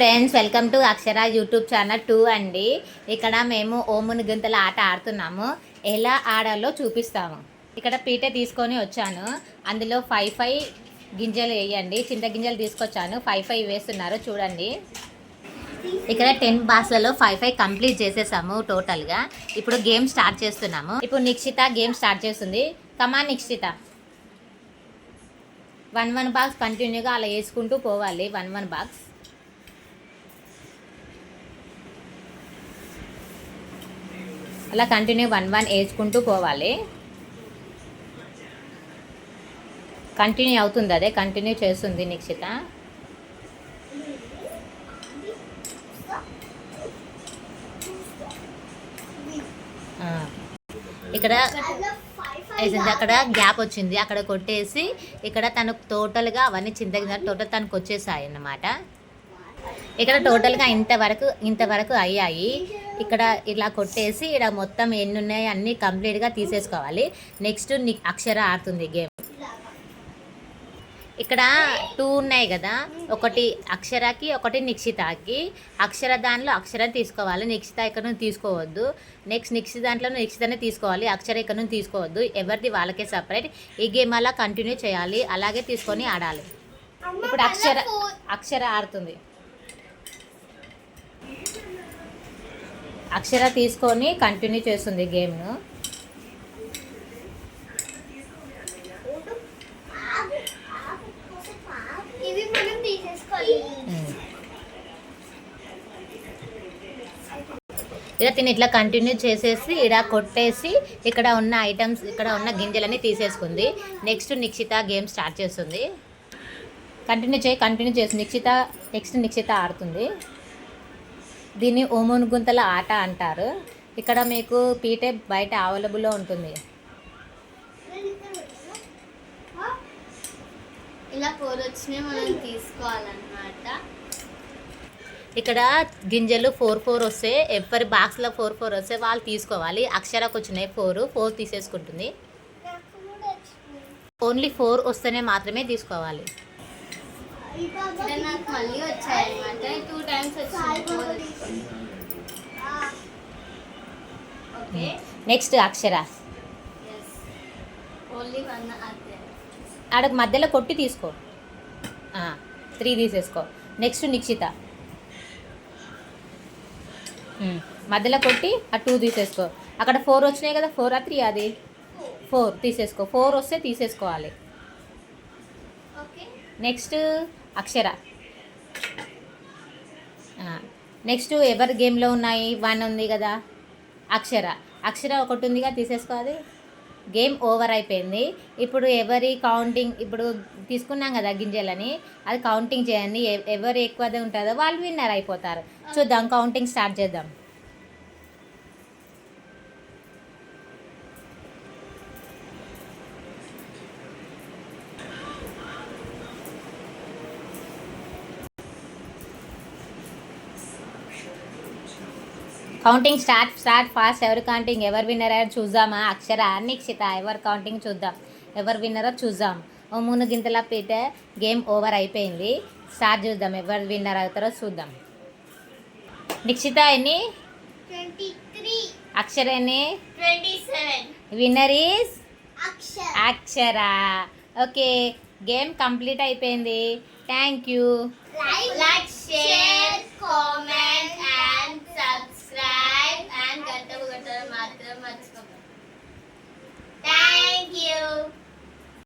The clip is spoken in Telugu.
Friends, welcome to Akshara YouTube channel 2 అండి. ఇక్కడ మేము ఓముని గుంతల ఆట ఆడుతున్నాము. ఎలా ఆడాలో చూపిస్తాము. ఇక్కడ పీట తీసుకొని వచ్చాను. అందులో 5 గింజలు వేయండి. చింత గింజలు తీసుకొచ్చాను. 5 వేస్తున్నారు చూడండి. ఇక్కడ 10 బాక్స్లలో 5 కంప్లీట్ చేసేసాము టోటల్గా. ఇప్పుడు గేమ్ స్టార్ట్ చేస్తున్నాము. ఇప్పుడు నిక్షిత గేమ్ స్టార్ట్ చేస్తుంది. కమాన్ నిక్షిత. 1 బాక్స్ కంటిన్యూగా అలా వేసుకుంటూ పోవాలి. 1 బాక్స్ అలా కంటిన్యూ 1 వేసుకుంటూ పోవాలి. కంటిన్యూ అవుతుంది, అదే కంటిన్యూ చేస్తుంది నిక్షిత. ఇక్కడ అక్కడ గ్యాప్ వచ్చింది, అక్కడ కొట్టేసి ఇక్కడ తనకు టోటల్గా అవన్నీ చింతగా టోటల్ తనకు వచ్చేసాయి అన్నమాట. ఇక్కడ టోటల్గా ఇంతవరకు అయ్యాయి. ఇక్కడ ఇలా కొట్టేసి ఇక్కడ మొత్తం ఎన్ని ఉన్నాయి అన్నీ కంప్లీట్గా తీసేసుకోవాలి. నెక్స్ట్ అక్షర ఆడుతుంది గేమ్. ఇక్కడ 2 ఉన్నాయి కదా, ఒకటి అక్షరకి ఒకటి నిక్షితకి. అక్షర దాంట్లో అక్షర తీసుకోవాలి, నిక్షిత ఇక్కడ నుంచి తీసుకోవద్దు. నెక్స్ట్ నిక్షిత దాంట్లో నిక్షితనే తీసుకోవాలి, అక్షర ఇక్కడ నుంచి తీసుకోవద్దు. ఎవరిది వాళ్ళకే సపరేట్. ఈ గేమ్ అలా కంటిన్యూ చేయాలి, అలాగే తీసుకొని ఆడాలి. ఇప్పుడు అక్షర ఆడుతుంది. అక్షర తీసుకొని కంటిన్యూ చేస్తుంది గేమ్ను. ఇలా తిని ఇట్లా కంటిన్యూ చేసేసి ఇలా కొట్టేసి ఇక్కడ ఉన్న ఐటమ్స్, ఇక్కడ ఉన్న గింజలన్నీ తీసేసుకుంది. నెక్స్ట్ నిక్షిత గేమ్ స్టార్ట్ చేస్తుంది. కంటిన్యూ చేసి నిక్షిత ఆడుతుంది. దీన్ని ఓముని గుంతల ఆట అంటారు. ఇక్కడ మీకు పీటే బయట అవైలబుల్లో ఉంటుంది. ఇలా 4 వచ్చినాయి, మనం తీసుకోవాలన్నమాట. ఇక్కడ గింజలు 4 వస్తే, ఎవరి బాక్స్లో 4 వస్తే వాళ్ళు తీసుకోవాలి. అక్షరకు వచ్చినాయి 4 తీసేసుకుంటుంది. ఓన్లీ 4 వస్తేనే మాత్రమే తీసుకోవాలి. నాకు మళ్ళీ వచ్చాయన్నమాట, 2 టైమ్స్ వచ్చాయి. నెక్స్ట్ అక్షర ఓన్లీ 1 ఆడకు మధ్యలో కొట్టి తీసుకో. 3 తీసేసుకో. నెక్స్ట్ నిక్షిత మధ్యలో కొట్టి 2 తీసేసుకో. అక్కడ 4 వచ్చినాయి కదా, 4 3 అది 4 తీసేసుకో. 4 వస్తే తీసేసుకోవాలి. నెక్స్ట్ అక్షర. నెక్స్ట్ ఎవరి గేమ్లో ఉన్నాయి? 1 ఉంది కదా, అక్షర ఒకటి ఉందిగా, తీసేసుకోవాలి. గేమ్ ఓవర్ అయిపోయింది. ఇప్పుడు ఎవరి కౌంటింగ్, ఇప్పుడు తీసుకున్నాం కదా గింజలని, అది కౌంటింగ్ చేయండి. ఎవరు ఎక్కువ ఉంటుందో వాళ్ళు విన్నర్ అయిపోతారు. చూద్దాం, కౌంటింగ్ స్టార్ట్ చేద్దాం. Counting start fast. ఎవరు కౌంటింగ్, ఎవరు విన్నర్ అయ్యారు చూద్దామా? అక్షర నిక్షిత, ఎవరు కౌంటింగ్ చూద్దాం, ఎవరు విన్నరో చూద్దాం. ఓముని గింతల పీట గేమ్ ఓవర్ అయిపోయింది. స్టార్ట్ చూద్దాం, ఎవరు విన్నర్ అవుతారో చూద్దాం. నిక్షిత ఎన్ని? 23. అక్షర ఎన్ని? 27. Winner is Akshara. Okay, game complete అయిపోయింది. Thank you. Like, share, comment and subscribe and గంట మాత్రం మర్చిపోకండి.